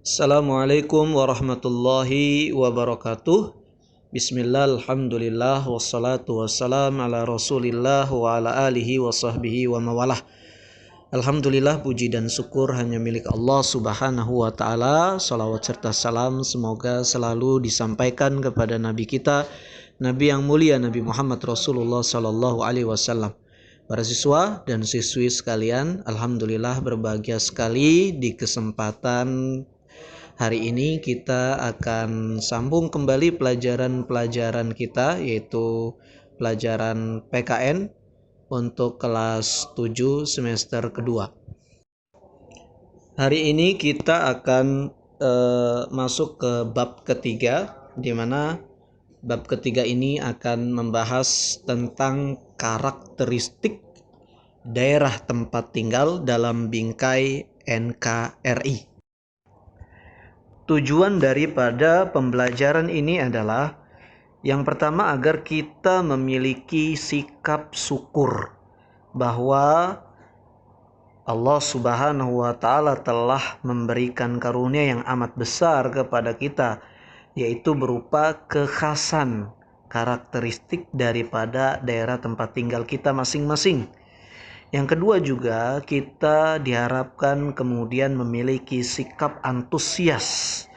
Assalamualaikum warahmatullahi wabarakatuh. Bismillah, alhamdulillah, wassalatu wassalam ala rasulillah wa ala alihi wa sahbihi wa mawalah. Alhamdulillah, puji dan syukur hanya milik Allah subhanahu wa ta'ala. Salawat serta salam semoga selalu disampaikan kepada Nabi kita, Nabi yang mulia, Nabi Muhammad Rasulullah sallallahu alaihi wasallam. Para siswa dan siswi sekalian, alhamdulillah berbahagia sekali di kesempatan hari ini kita akan sambung kembali pelajaran-pelajaran kita, yaitu pelajaran PKN untuk kelas 7 semester kedua. Hari ini kita akan masuk ke bab ketiga, di mana bab ketiga ini akan membahas tentang karakteristik daerah tempat tinggal dalam bingkai NKRI. Tujuan daripada pembelajaran ini adalah yang pertama agar kita memiliki sikap syukur bahwa Allah Subhanahu wa ta'ala telah memberikan karunia yang amat besar kepada kita, yaitu berupa kekhasan karakteristik daripada daerah tempat tinggal kita masing-masing. Yang kedua juga kita diharapkan kemudian memiliki sikap antusias,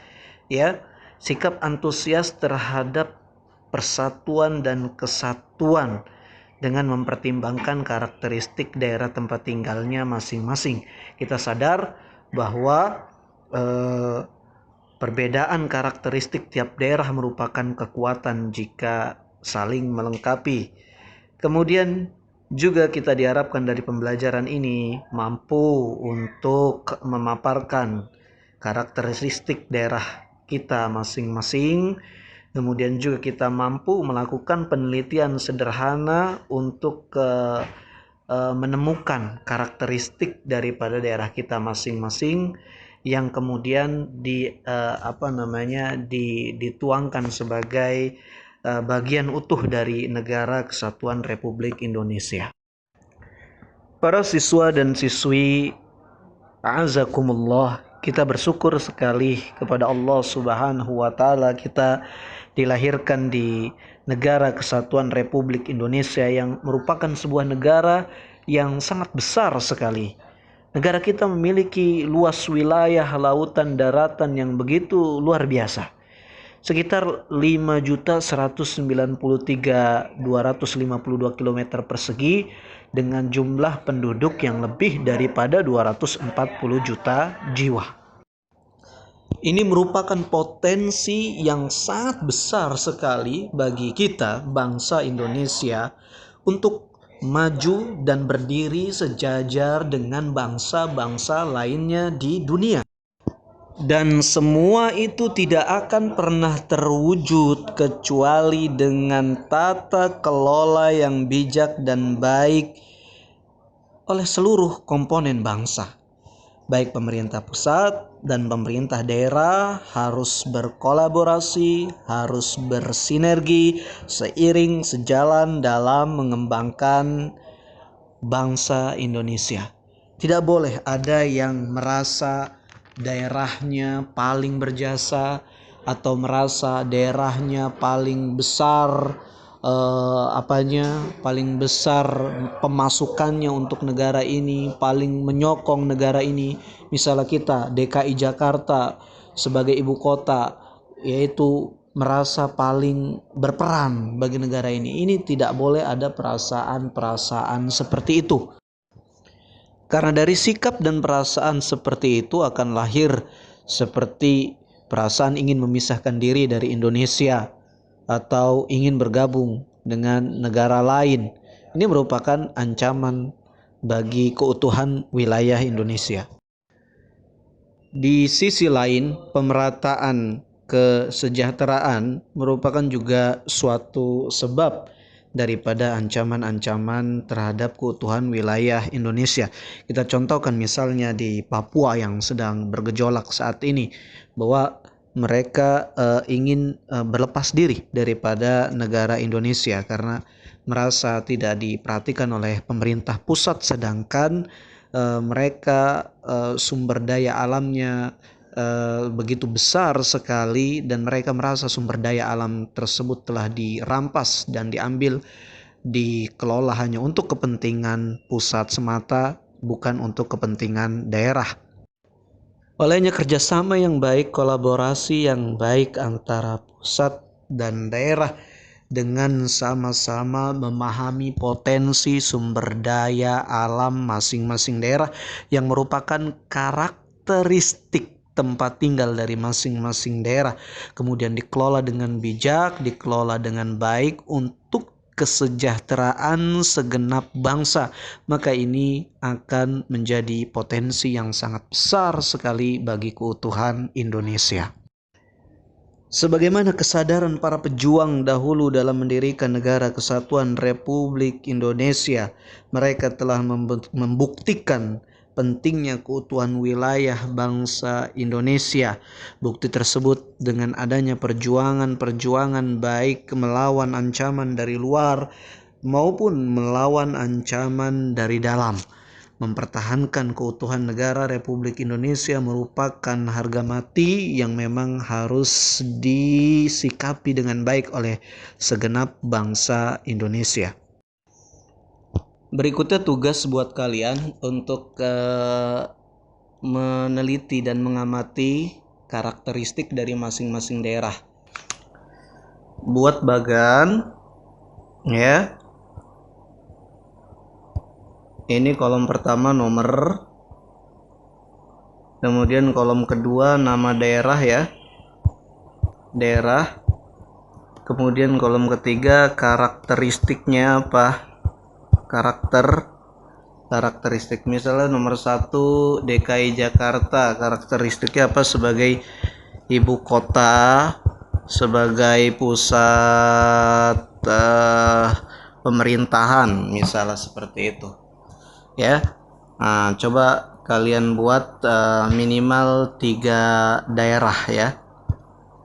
ya, sikap antusias terhadap persatuan dan kesatuan dengan mempertimbangkan karakteristik daerah tempat tinggalnya masing-masing. Kita sadar bahwa perbedaan karakteristik tiap daerah merupakan kekuatan jika saling melengkapi. Kemudian juga kita diharapkan dari pembelajaran ini mampu untuk memaparkan karakteristik daerah kita masing-masing. Kemudian juga kita mampu melakukan penelitian sederhana untuk menemukan karakteristik daripada daerah kita masing-masing yang kemudian dituangkan sebagai bagian utuh dari negara Kesatuan Republik Indonesia. Para siswa dan siswi, a'azakumullah, kita bersyukur sekali kepada Allah Subhanahu wa ta'ala kita dilahirkan di negara Kesatuan Republik Indonesia yang merupakan sebuah negara yang sangat besar sekali. Negara kita memiliki luas wilayah lautan daratan yang begitu luar biasa. Sekitar 5.193.252 km persegi dengan jumlah penduduk yang lebih daripada 240 juta jiwa. Ini merupakan potensi yang sangat besar sekali bagi kita, bangsa Indonesia, untuk maju dan berdiri sejajar dengan bangsa-bangsa lainnya di dunia. Dan semua itu tidak akan pernah terwujud kecuali dengan tata kelola yang bijak dan baik oleh seluruh komponen bangsa. Baik pemerintah pusat dan pemerintah daerah harus berkolaborasi, harus bersinergi, seiring sejalan dalam mengembangkan bangsa Indonesia. Tidak boleh ada yang merasa daerahnya paling berjasa atau merasa daerahnya paling besar paling besar pemasukannya untuk negara ini, paling menyokong negara ini. Misalnya kita DKI Jakarta sebagai ibu kota, yaitu merasa paling berperan bagi negara ini. Ini tidak boleh ada perasaan-perasaan seperti itu. Karena dari sikap dan perasaan seperti itu akan lahir seperti perasaan ingin memisahkan diri dari Indonesia atau ingin bergabung dengan negara lain. Ini merupakan ancaman bagi keutuhan wilayah Indonesia. Di sisi lain, pemerataan kesejahteraan merupakan juga suatu sebab daripada ancaman-ancaman terhadap keutuhan wilayah Indonesia. Kita contohkan misalnya di Papua yang sedang bergejolak saat ini, bahwa mereka ingin berlepas diri daripada negara Indonesia karena merasa tidak diperhatikan oleh pemerintah pusat, sedangkan mereka sumber daya alamnya begitu besar sekali, dan mereka merasa sumber daya alam tersebut telah dirampas dan diambil, dikelola hanya untuk kepentingan pusat semata, bukan untuk kepentingan daerah. Olehnya kerjasama yang baik, kolaborasi yang baik antara pusat dan daerah dengan sama-sama memahami potensi sumber daya alam masing-masing daerah yang merupakan karakteristik tempat tinggal dari masing-masing daerah, kemudian dikelola dengan bijak, dikelola dengan baik untuk kesejahteraan segenap bangsa, maka ini akan menjadi potensi yang sangat besar sekali bagi keutuhan Indonesia. Sebagaimana kesadaran para pejuang dahulu dalam mendirikan Negara Kesatuan Republik Indonesia, mereka telah membuktikan pentingnya keutuhan wilayah bangsa Indonesia. Bukti tersebut dengan adanya perjuangan-perjuangan baik melawan ancaman dari luar maupun melawan ancaman dari dalam. Mempertahankan keutuhan negara Republik Indonesia merupakan harga mati yang memang harus disikapi dengan baik oleh segenap bangsa Indonesia. Berikutnya tugas buat kalian untuk meneliti dan mengamati karakteristik dari masing-masing daerah. Buat bagan, ya. Ini kolom pertama nomor, kemudian kolom kedua nama daerah, ya, daerah, kemudian kolom ketiga karakteristiknya apa, karakteristik. Misalnya nomor 1 DKI Jakarta, karakteristiknya apa? Sebagai ibu kota, sebagai pusat pemerintahan, misalnya seperti itu, ya. Nah, coba kalian buat minimal 3 daerah, ya.